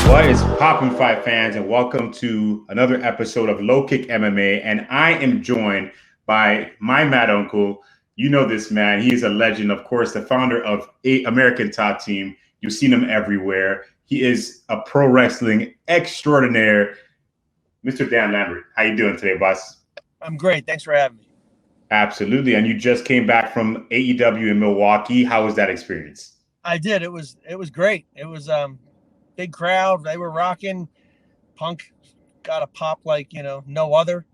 What is poppin' fight fans, and welcome to another episode of LowKick MMA. And I am joined by my mad uncle. You know this man. He is a legend, of course, the founder of American Top Team. You've seen him everywhere. He is a pro wrestling extraordinaire, Mr. Dan Lambert. How you doing today, boss? I'm great. Thanks for having me. Absolutely. And you just came back from AEW in Milwaukee. How was that experience? I did. It was great. It was big crowd. They were rocking. Punk got a pop like no other.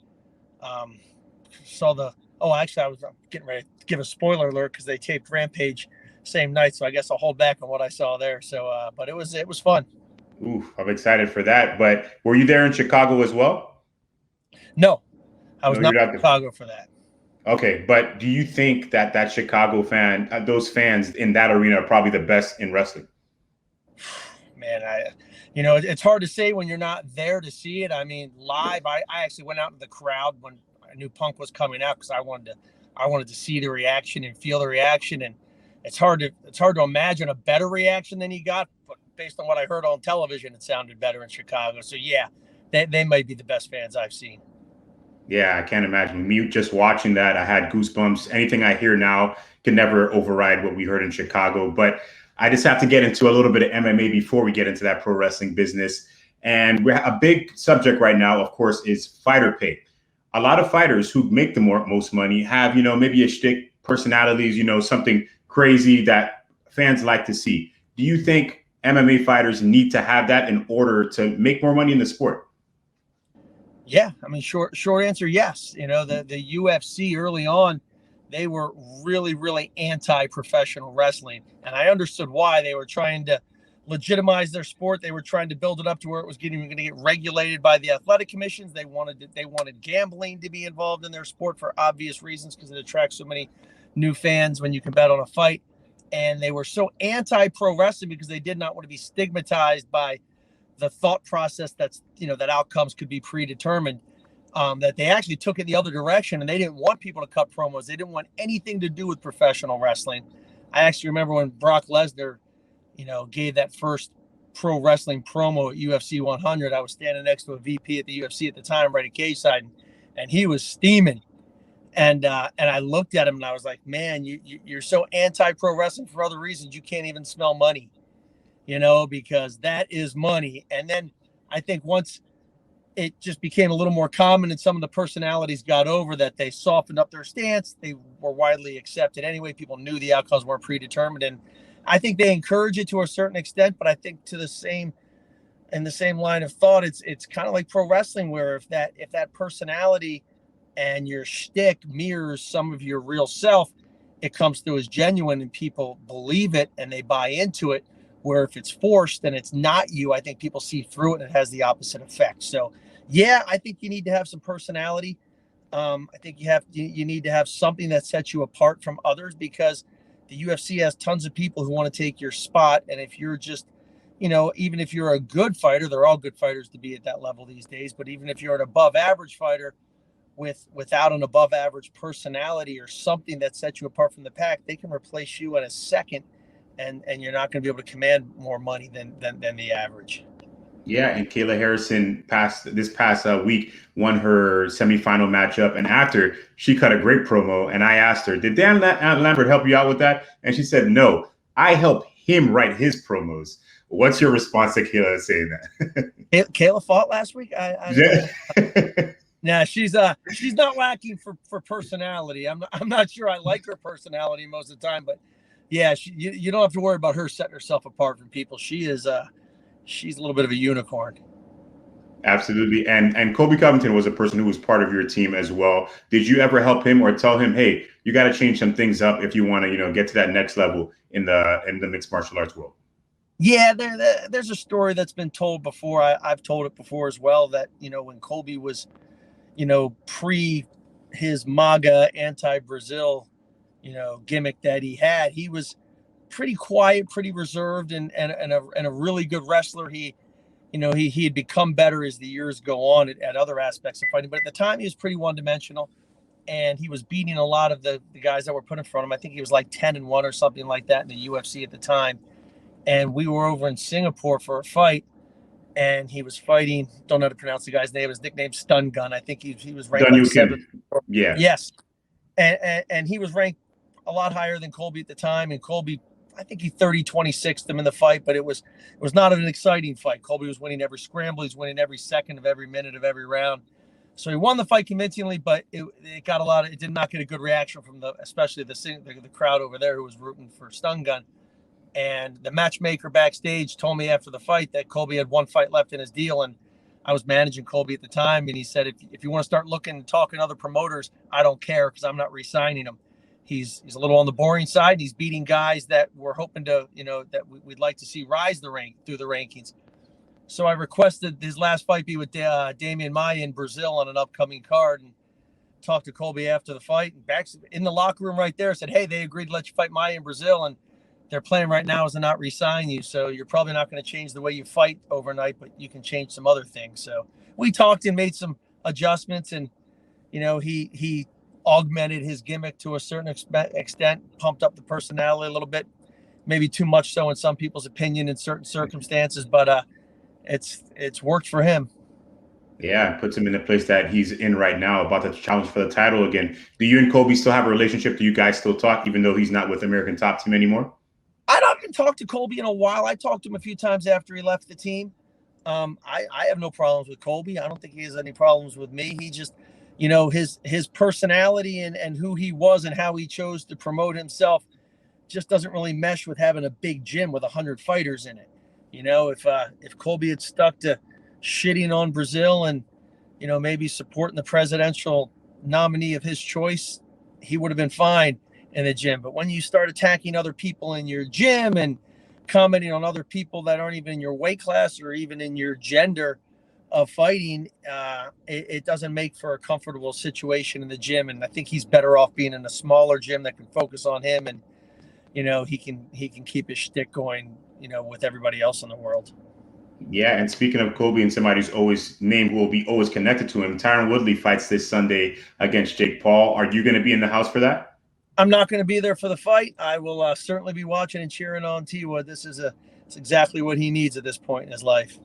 Actually, I was getting ready to give a spoiler alert because they taped Rampage same night, so I guess I'll hold back on what I saw there. So, but it was fun. Ooh, I'm excited for that. But were you there in Chicago as well? No, I was not in Chicago for that. Okay, but do you think that Chicago fan, those fans in that arena, are probably the best in wrestling? Man, it's hard to say when you're not there to see it. I mean, live, I actually went out to the crowd when I knew Punk was coming out because I wanted to see the reaction and feel the reaction. And it's hard to imagine a better reaction than he got, but based on what I heard on television, it sounded better in Chicago. So yeah, they might be the best fans I've seen. Yeah, I can't imagine. Me just watching that, I had goosebumps. Anything I hear now can never override what we heard in Chicago. But I just have to get into a little bit of MMA before we get into that pro wrestling business. And a big subject right now, of course, is fighter pay. A lot of fighters who make the most money have, maybe a shtick, personalities, something crazy that fans like to see. Do you think MMA fighters need to have that in order to make more money in the sport? Yeah, I mean, short answer, yes. The UFC early on, they were really, really anti-professional wrestling, and I understood why. They were trying to legitimize their sport. They were trying to build it up to where it was going to get regulated by the athletic commissions. They wanted gambling to be involved in their sport for obvious reasons because it attracts so many new fans when you can bet on a fight. And they were so anti-pro wrestling because they did not want to be stigmatized by the thought process that outcomes could be predetermined, that they actually took it the other direction, and they didn't want people to cut promos. They didn't want anything to do with professional wrestling. I actually remember when Brock Lesnar, gave that first pro wrestling promo at UFC 100. I was standing next to a VP at the UFC at the time, right at cage side, and he was steaming. And I looked at him and I was like, man, you're so anti-pro wrestling for other reasons. You can't even smell money. Because that is money. And then I think once it just became a little more common and some of the personalities got over that, they softened up their stance. They were widely accepted anyway. People knew the outcomes weren't predetermined. And I think they encourage it to a certain extent, but I think in the same line of thought, it's kind of like pro wrestling, where if that personality and your shtick mirrors some of your real self, it comes through as genuine and people believe it and they buy into it. Where if it's forced and it's not you, I think people see through it and it has the opposite effect. So, yeah, I think you need to have some personality. I think you need to have something that sets you apart from others, because the UFC has tons of people who want to take your spot. And if you're just, even if you're a good fighter, they're all good fighters to be at that level these days. But even if you're an above average fighter without an above average personality or something that sets you apart from the pack, they can replace you in a second. And you're not going to be able to command more money than the average. Yeah, and Kayla Harrison this past week won her semifinal matchup, and after she cut a great promo, and I asked her, "Did Dan Lambert help you out with that?" And she said, "No, I help him write his promos." What's your response to Kayla saying that? Kayla fought last week. Yeah, she's not lacking for personality. I'm not sure I like her personality most of the time, but. Yeah, you don't have to worry about her setting herself apart from people. She's a little bit of a unicorn. Absolutely. And Colby Covington was a person who was part of your team as well. Did you ever help him or tell him, hey, you got to change some things up if you want to, get to that next level in the mixed martial arts world? Yeah, there's a story that's been told before. I've told it before as well, that, when Colby was, pre his MAGA anti-Brazil gimmick that he was pretty quiet, pretty reserved, and a really good wrestler. He had become better as the years go on at other aspects of fighting, but at the time he was pretty one-dimensional, and he was beating a lot of the guys that were put in front of him. I think he was like 10-1 or something like that in the UFC at the time. And we were over in Singapore for a fight, and he was fighting. Don't know how to pronounce the guy's name. His nickname Stun Gun. I think he was ranked like Danyukin. 7th. Yeah. Yes, and he was ranked a lot higher than Colby at the time. And Colby, I think he 26th him in the fight, but it was not an exciting fight. Colby was winning every scramble. He's winning every second of every minute of every round. So he won the fight convincingly, but it got it did not get a good reaction from especially the crowd over there who was rooting for Stun Gun. And the matchmaker backstage told me after the fight that Colby had one fight left in his deal. And I was managing Colby at the time. And he said, if you want to start looking and talking to other promoters, I don't care, because I'm not re-signing him. He's a little on the boring side. He's beating guys that we're hoping to, that we'd like to see rise through the rankings. So I requested his last fight be with Damian Maia in Brazil on an upcoming card, and talked to Colby after the fight. And back in the locker room right there, said, hey, they agreed to let you fight Maia in Brazil, and their plan right now is to not re-sign you. So you're probably not going to change the way you fight overnight, but you can change some other things. So we talked and made some adjustments, and he augmented his gimmick to a certain extent, pumped up the personality a little bit, maybe too much so in some people's opinion in certain circumstances, but it's worked for him. Yeah, puts him in the place that he's in right now, about to challenge for the title again. Do you and Colby still have a relationship? Do you guys still talk, even though he's not with American Top Team anymore? I haven't talked to Colby in a while. I talked to him a few times after he left the team. I have no problems with Colby. I don't think he has any problems with me. He just, his personality and who he was and how he chose to promote himself just doesn't really mesh with having a big gym with 100 fighters in it. If Colby had stuck to shitting on Brazil and, maybe supporting the presidential nominee of his choice, he would have been fine in the gym. But when you start attacking other people in your gym and commenting on other people that aren't even in your weight class or even in your gender of fighting, it doesn't make for a comfortable situation in the gym. And I think he's better off being in a smaller gym that can focus on him, and he can keep his shtick going, with everybody else in the world. Yeah, and speaking of Colby and somebody who's always named, who will be always connected to him, Tyron Woodley fights this Sunday against Jake Paul. Are you going to be in the house for that? I'm not going to be there for the fight. I will certainly be watching and cheering on T Wood. It's exactly what he needs at this point in his life.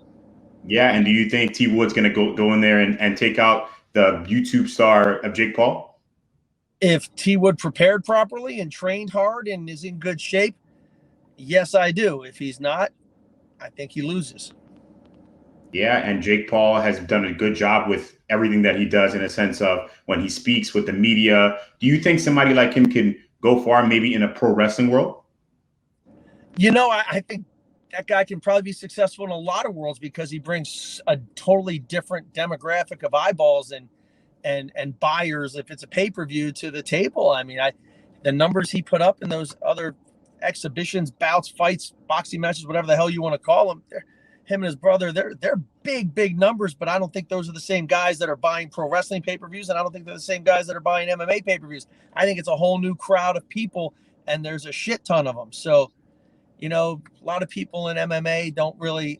Yeah, and do you think T Wood's going to go in there and take out the YouTube star of Jake Paul? If T Wood prepared properly and trained hard and is in good shape, yes, I do. If he's not, I think he loses. Yeah, and Jake Paul has done a good job with everything that he does, in a sense of when he speaks with the media. Do you think somebody like him can go far, maybe in a pro wrestling world? I think that guy can probably be successful in a lot of worlds, because he brings a totally different demographic of eyeballs and buyers, if it's a pay-per-view, to the table. I mean, the numbers he put up in those other exhibitions, bouts, fights, boxing matches, whatever the hell you want to call them, him and his brother, they're big numbers, but I don't think those are the same guys that are buying pro wrestling pay-per-views, and I don't think they're the same guys that are buying MMA pay-per-views. I think it's a whole new crowd of people, and there's a shit ton of them. So, a lot of people in MMA don't really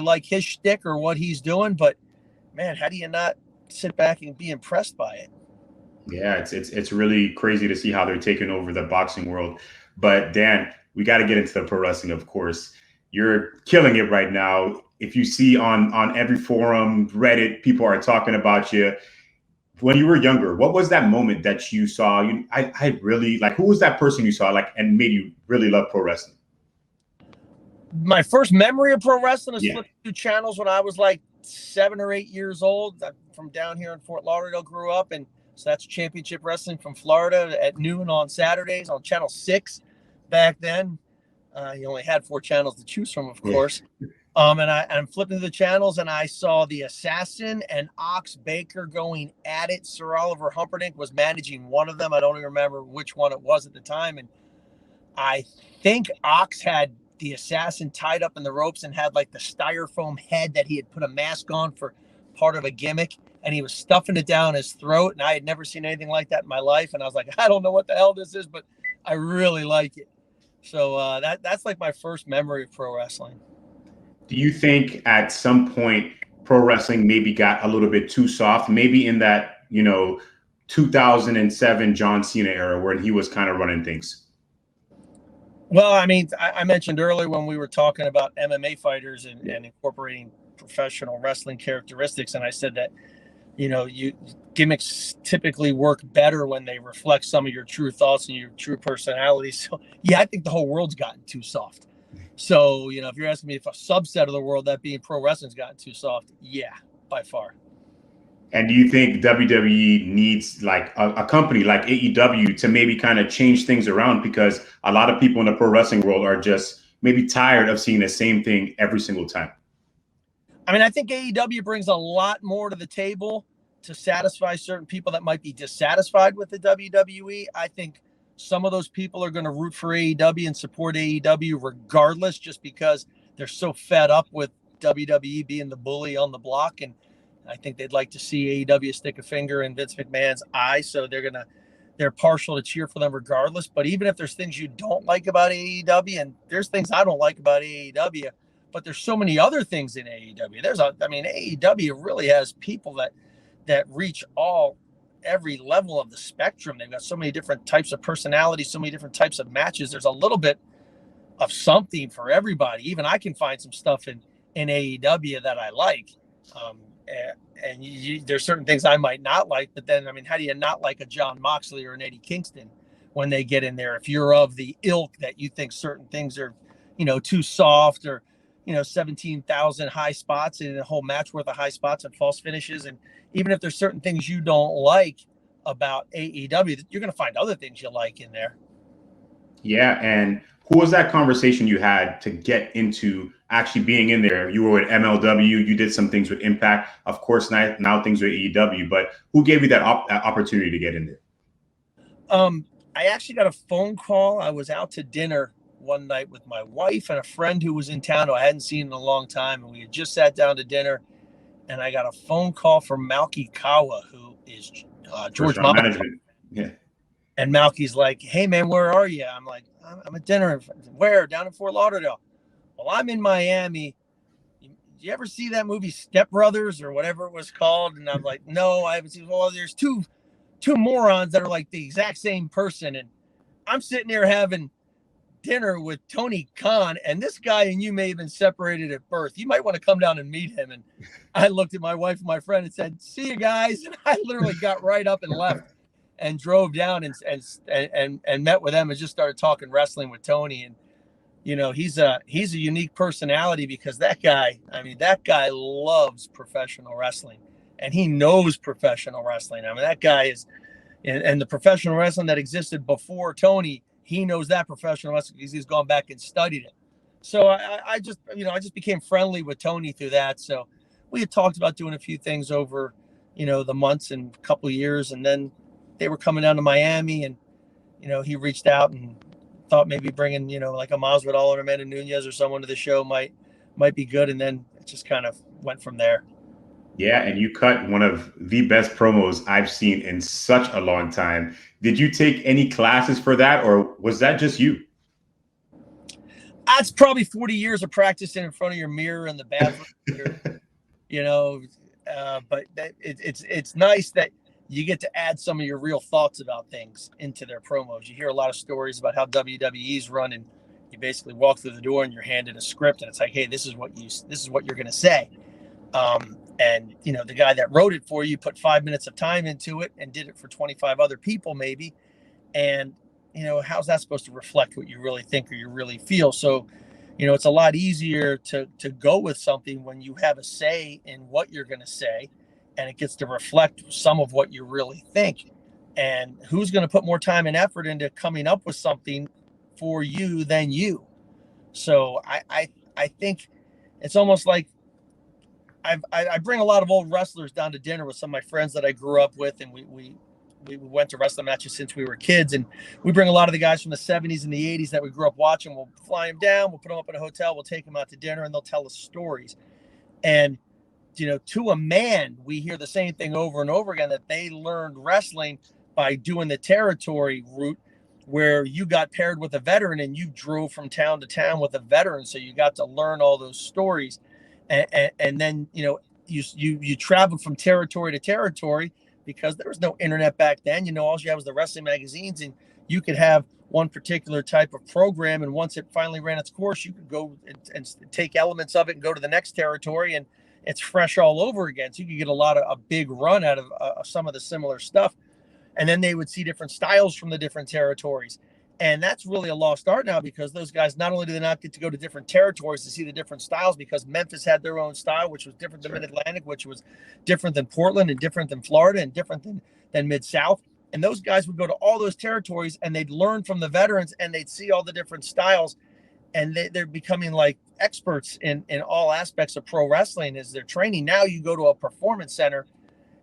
like his shtick or what he's doing, but man, how do you not sit back and be impressed by it? Yeah, it's really crazy to see how they're taking over the boxing world. But Dan, we got to get into the pro wrestling, of course. You're killing it right now. If you see on every forum, Reddit, people are talking about you. When you were younger, what was that moment that you saw? I really like. Who was that person you saw and made you really love pro wrestling? My first memory of pro wrestling is flipping through channels when I was like 7 or 8 years old. I'm from down here in Fort Lauderdale, grew up, and so that's Championship Wrestling from Florida at noon on Saturdays on Channel 6 back then. You only had 4 channels to choose from, of course. And I'm flipping through the channels, and I saw the Assassin and Ox Baker going at it. Sir Oliver Humperdinck was managing one of them. I don't even remember which one it was at the time. And I think Ox had the Assassin tied up in the ropes and had like the styrofoam head that he had put a mask on for part of a gimmick, and he was stuffing it down his throat. And I had never seen anything like that in my life. And I was like, I don't know what the hell this is, but I really like it. So that's like my first memory of pro wrestling. Do you think at some point pro wrestling maybe got a little bit too soft, maybe in that, 2007 John Cena era where he was kind of running things? Well, I mean, I mentioned earlier when we were talking about MMA fighters and incorporating professional wrestling characteristics. And I said that, gimmicks typically work better when they reflect some of your true thoughts and your true personality. So yeah, I think the whole world's gotten too soft. So, if you're asking me if a subset of the world, that being pro wrestling's gotten too soft, yeah, by far. And do you think WWE needs like a company like AEW to maybe kind of change things around? Because a lot of people in the pro wrestling world are just maybe tired of seeing the same thing every single time. I mean, I think AEW brings a lot more to the table to satisfy certain people that might be dissatisfied with the WWE. I think some of those people are going to root for AEW and support AEW regardless, just because they're so fed up with WWE being the bully on the block. And I think they'd like to see AEW stick a finger in Vince McMahon's eye. So they're partial to cheer for them regardless. But even if there's things you don't like about AEW, and there's things I don't like about AEW, but there's so many other things in AEW. AEW really has people that reach every level of the spectrum. They've got so many different types of personalities, so many different types of matches. There's a little bit of something for everybody. Even I can find some stuff in AEW that I like. There's certain things I might not like, but then, how do you not like a John Moxley or an Eddie Kingston when they get in there? If you're of the ilk that you think certain things are, too soft, or, 17,000 high spots in a whole match worth of high spots and false finishes. And even if there's certain things you don't like about AEW, you're going to find other things you like in there. Yeah. And who was that conversation you had to get into actually being in there? You were with MLW, you did some things with Impact. Of course, now things with AEW, but who gave you that opportunity to get in there? I actually got a phone call. I was out to dinner one night with my wife and a friend who was in town who I hadn't seen in a long time. And we had just sat down to dinner, and I got a phone call from Malky Kawa, who is George management. Yeah. And Malky's like, "Hey man, where are you?" I'm like, "I'm at dinner." "Where?" "Down in Fort Lauderdale." "Well, I'm in Miami. Did you ever see that movie Step Brothers or whatever it was called?" And I'm like, "No, I haven't seen." "Well, there's two morons that are like the exact same person, and I'm sitting here having dinner with Tony Khan, and this guy and you may have been separated at birth. You might want to come down and meet him." And I looked at my wife and my friend and said, "See you guys." And I literally got right up and left and drove down and met with them and just started talking wrestling with Tony. And he's a unique personality, because that guy loves professional wrestling, and he knows professional wrestling. That guy is, and the professional wrestling that existed before Tony, he knows that professional wrestling because he's gone back and studied it. So I just became friendly with Tony through that. So we had talked about doing a few things over, the months and a couple of years, and then they were coming down to Miami, and, he reached out and thought maybe bringing, like a Masvidal or Amanda Nunes or someone to the show might be good. And then it just kind of went from there. Yeah, and you cut one of the best promos I've seen in such a long time. Did you take any classes for that, or was that just you? That's probably 40 years of practicing in front of your mirror in the bathroom. But it's nice that you get to add some of your real thoughts about things into their promos. You hear a lot of stories about how WWE's run, and you basically walk through the door and you're handed a script, and it's like, hey, this is what you're going to say. And the guy that wrote it for you put 5 minutes of time into it and did it for 25 other people maybe. And, how's that supposed to reflect what you really think or you really feel? So, it's a lot easier to go with something when you have a say in what you're going to say, and it gets to reflect some of what you really think. And who's going to put more time and effort into coming up with something for you than you? So I think it's almost like I bring a lot of old wrestlers down to dinner with some of my friends that I grew up with, and we went to wrestling matches since we were kids, and we bring a lot of the guys from the 70s and the 80s that we grew up watching. We'll fly them down, we'll put them up in a hotel, we'll take them out to dinner, and they'll tell us stories. And to a man, we hear the same thing over and over again, that they learned wrestling by doing the territory route, where you got paired with a veteran and you drove from town to town with a veteran, so you got to learn all those stories. And then you traveled from territory to territory, because there was no internet back then. All you had was the wrestling magazines, and you could have one particular type of program, and once it finally ran its course, you could go and take elements of it and go to the next territory. And it's fresh all over again. So you could get a big run out of some of the similar stuff. And then they would see different styles from the different territories. And that's really a lost art now, because those guys, not only do they not get to go to different territories to see the different styles, because Memphis had their own style, which was different than Mid-Atlantic, which was different than Portland and different than Florida and different than Mid-South. And those guys would go to all those territories and they'd learn from the veterans and they'd see all the different styles. And they're becoming like experts in all aspects of pro wrestling as they're training. Now you go to a performance center,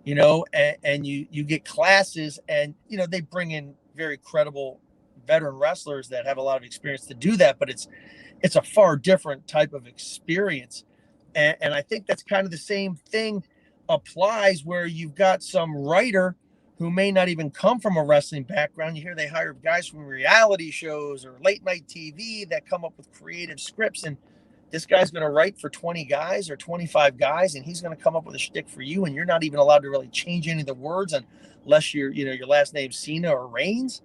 and you get classes, and, they bring in very credible veteran wrestlers that have a lot of experience to do that, but it's a far different type of experience. And I think that's kind of the same thing applies where you've got some writer who may not even come from a wrestling background. You hear they hire guys from reality shows or late night TV that come up with creative scripts, and this guy's going to write for 20 guys or 25 guys, and he's going to come up with a shtick for you, and you're not even allowed to really change any of the words unless your last name's Cena or Reigns.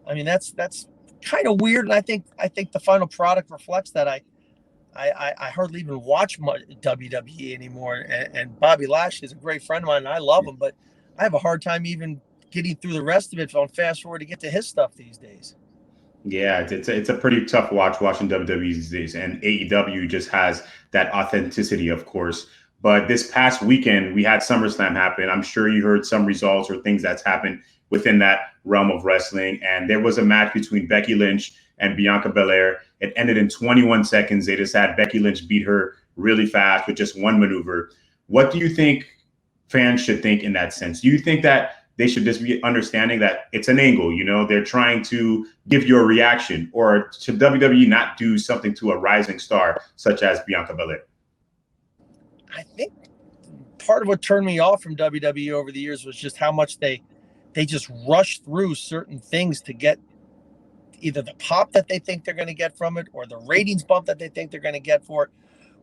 I mean, that's kind of weird, and I think the final product reflects that. I hardly even watch much WWE anymore, and Bobby Lashley is a great friend of mine, and I love him, but I have a hard time even getting through the rest of it on fast forward to get to his stuff these days. Yeah, it's a pretty tough watching WWE these days, and AEW just has that authenticity, of course. But this past weekend, we had SummerSlam happen. I'm sure you heard some results or things that's happened within that realm of wrestling. And there was a match between Becky Lynch and Bianca Belair. It ended in 21 seconds. They just had Becky Lynch beat her really fast with just one maneuver. What do you think fans should think in that sense? Do you think that they should just be understanding that it's an angle, they're trying to give you a reaction, or should WWE not do something to a rising star such as Bianca Belair? I think part of what turned me off from WWE over the years was just how much they just rush through certain things to get either the pop that they think they're going to get from it, or the ratings bump that they think they're going to get for it,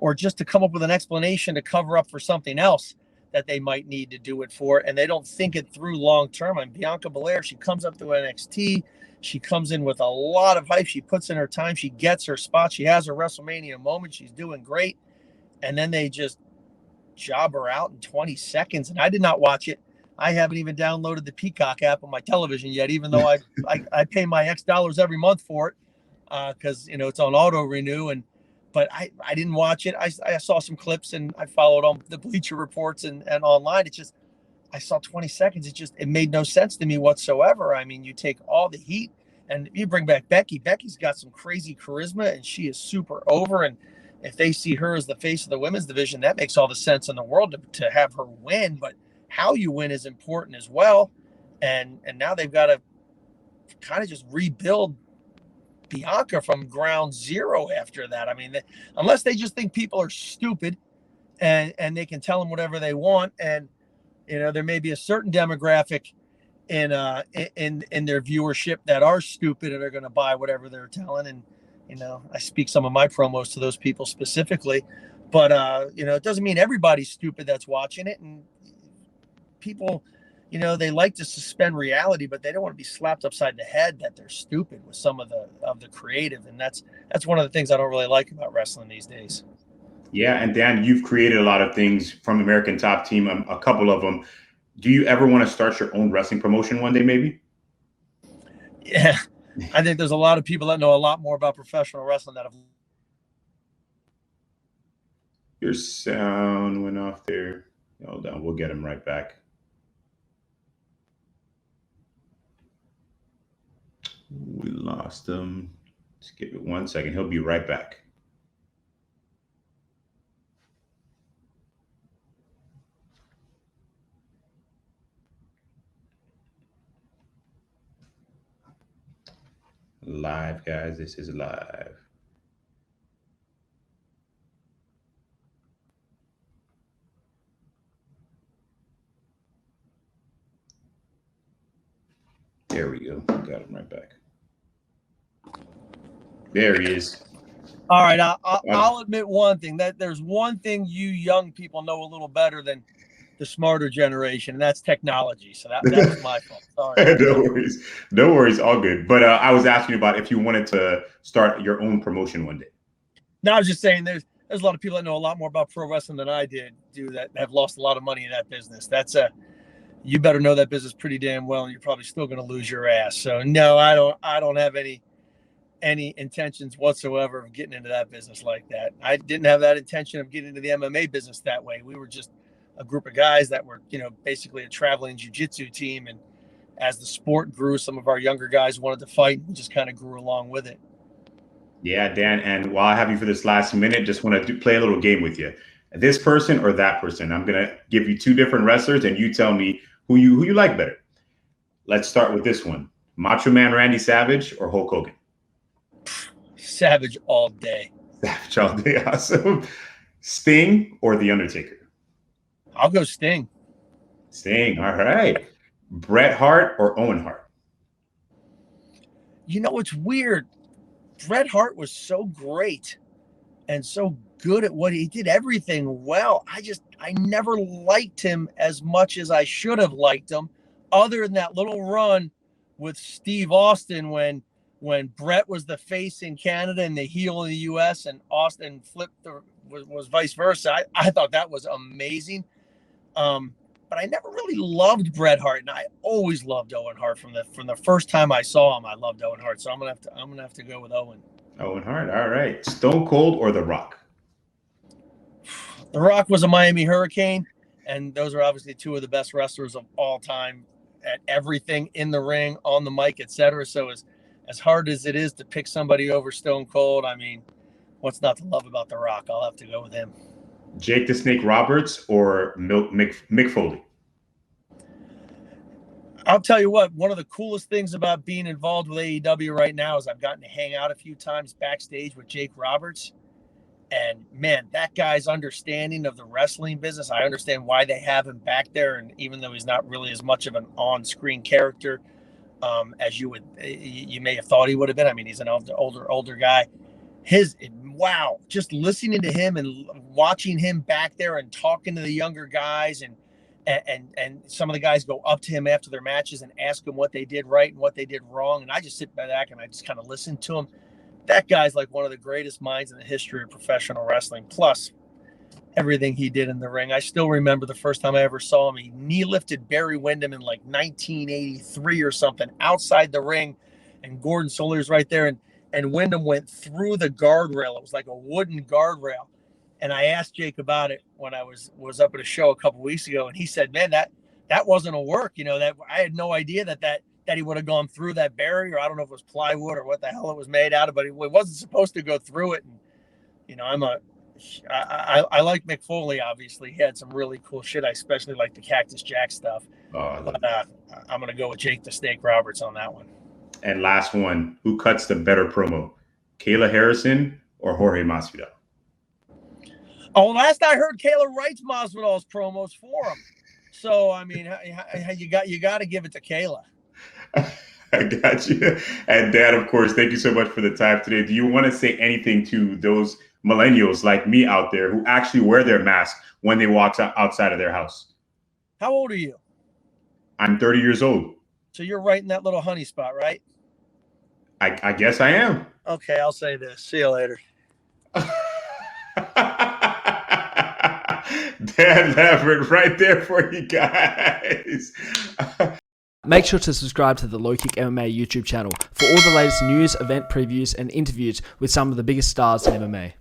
or just to come up with an explanation to cover up for something else that they might need to do it for, and they don't think it through long term. And Bianca Belair, she comes up to NXT, she comes in with a lot of hype, she puts in her time, she gets her spot, she has her WrestleMania moment, she's doing great, and then they just job her out in 20 seconds. And I did not watch it. I haven't even downloaded the Peacock app on my television yet, even though I pay my X dollars every month for it, because it's on auto renew. But I didn't watch it. I saw some clips and I followed on the Bleacher Reports and online. I saw 20 seconds. It made no sense to me whatsoever. I mean, you take all the heat and you bring back Becky. Becky's got some crazy charisma and she is super over. And if they see her as the face of the women's division, that makes all the sense in the world to have her win. But how you win is important as well. And now they've got to kind of just rebuild Bianca from ground zero after that. I mean, unless they just think people are stupid and they can tell them whatever they want. And, there may be a certain demographic in their viewership that are stupid and are going to buy whatever they're telling. And, I speak some of my promos to those people specifically, but, it doesn't mean everybody's stupid that's watching it. And people, they like to suspend reality, but they don't want to be slapped upside the head that they're stupid with some of the creative. And that's one of the things I don't really like about wrestling these days. Yeah. And Dan, you've created a lot of things from American Top Team, a couple of them. Do you ever want to start your own wrestling promotion one day, maybe? Yeah. I think there's a lot of people that know a lot more about professional wrestling that have. Your sound went off there. Hold on. We'll get him right back. We lost him. Just give it 1 second. He'll be right back. Live, guys. This is live. There we go. Got him right back. There he is. All right. I'll admit one thing, that there's one thing you young people know a little better than the smarter generation, and that's technology. So that's my fault. Sorry. No worries. All good. But I was asking you about if you wanted to start your own promotion one day. No, I was just saying there's a lot of people that know a lot more about pro wrestling than I do that have lost a lot of money in that business. You better know that business pretty damn well, and you're probably still going to lose your ass. So no, I don't have any intentions whatsoever of getting into that business like that. I didn't have that intention of getting into the MMA business that way. We were just a group of guys that were, basically a traveling jiu-jitsu team. And as the sport grew, some of our younger guys wanted to fight, and we just kind of grew along with it. Yeah, Dan. And while I have you for this last minute, just want to play a little game with you. This person or that person. I'm going to give you two different wrestlers, and you tell me who you like better. Let's start with this one. Macho Man Randy Savage or Hulk Hogan? Savage all day. Savage all day. Awesome. Sting or The Undertaker? I'll go Sting. Sting. All right. Bret Hart or Owen Hart? It's weird. Bret Hart was so great and so good at what he did, everything well. I never liked him as much as I should have liked him, other than that little run with Steve Austin when Bret was the face in Canada and the heel in the US, and Austin was vice versa. I thought that was amazing. But I never really loved Bret Hart, and I always loved Owen Hart from the first time I saw him. I loved Owen Hart, so I'm gonna have to go with Owen. Owen Hart. All right. Stone Cold or The Rock? The Rock was a Miami Hurricane, and those are obviously two of the best wrestlers of all time at everything in the ring, on the mic, etc. So as hard as it is to pick somebody over Stone Cold, I mean, what's not to love about The Rock? I'll have to go with him. Jake the Snake Roberts or Mick Foley? I'll tell you what, one of the coolest things about being involved with AEW right now is I've gotten to hang out a few times backstage with Jake Roberts. And man, that guy's understanding of the wrestling business, I understand why they have him back there. And even though he's not really as much of an on-screen character as you may have thought he would have been. I mean, he's an older guy. Just listening to him and watching him back there and talking to the younger guys, and some of the guys go up to him after their matches and ask him what they did right and what they did wrong. And I just sit back and I just kind of listen to him. That guy's like one of the greatest minds in the history of professional wrestling, plus everything he did in the ring. I still remember the first time I ever saw him. He knee lifted Barry Windham in like 1983 or something outside the ring, and Gordon Solier's right there, and Windham went through the guardrail. It was like a wooden guardrail. And I asked Jake about it when I was up at a show a couple weeks ago, and he said, "Man, that wasn't a work. That I had no idea that he would have gone through that barrier. I don't know if it was plywood or what the hell it was made out of, but it wasn't supposed to go through it." And I like Mick Foley. Obviously, he had some really cool shit. I especially like the Cactus Jack stuff. But I'm gonna go with Jake the Snake Roberts on that one. And last one, who cuts the better promo, Kayla Harrison or Jorge Masvidal? Oh, last I heard, Kayla writes Masvidal's promos for him. So I mean, you got to give it to Kayla. I got you. And Dan, of course, thank you so much for the time today. Do you want to say anything to those millennials like me out there who actually wear their mask when they walk outside of their house? How old are you? I'm 30 years old. So you're right in that little honey spot, right? I guess I am. Okay, I'll say this. See you later. Dan Lambert right there for you guys. Make sure to subscribe to the LowKick MMA YouTube channel for all the latest news, event previews, and interviews with some of the biggest stars in MMA.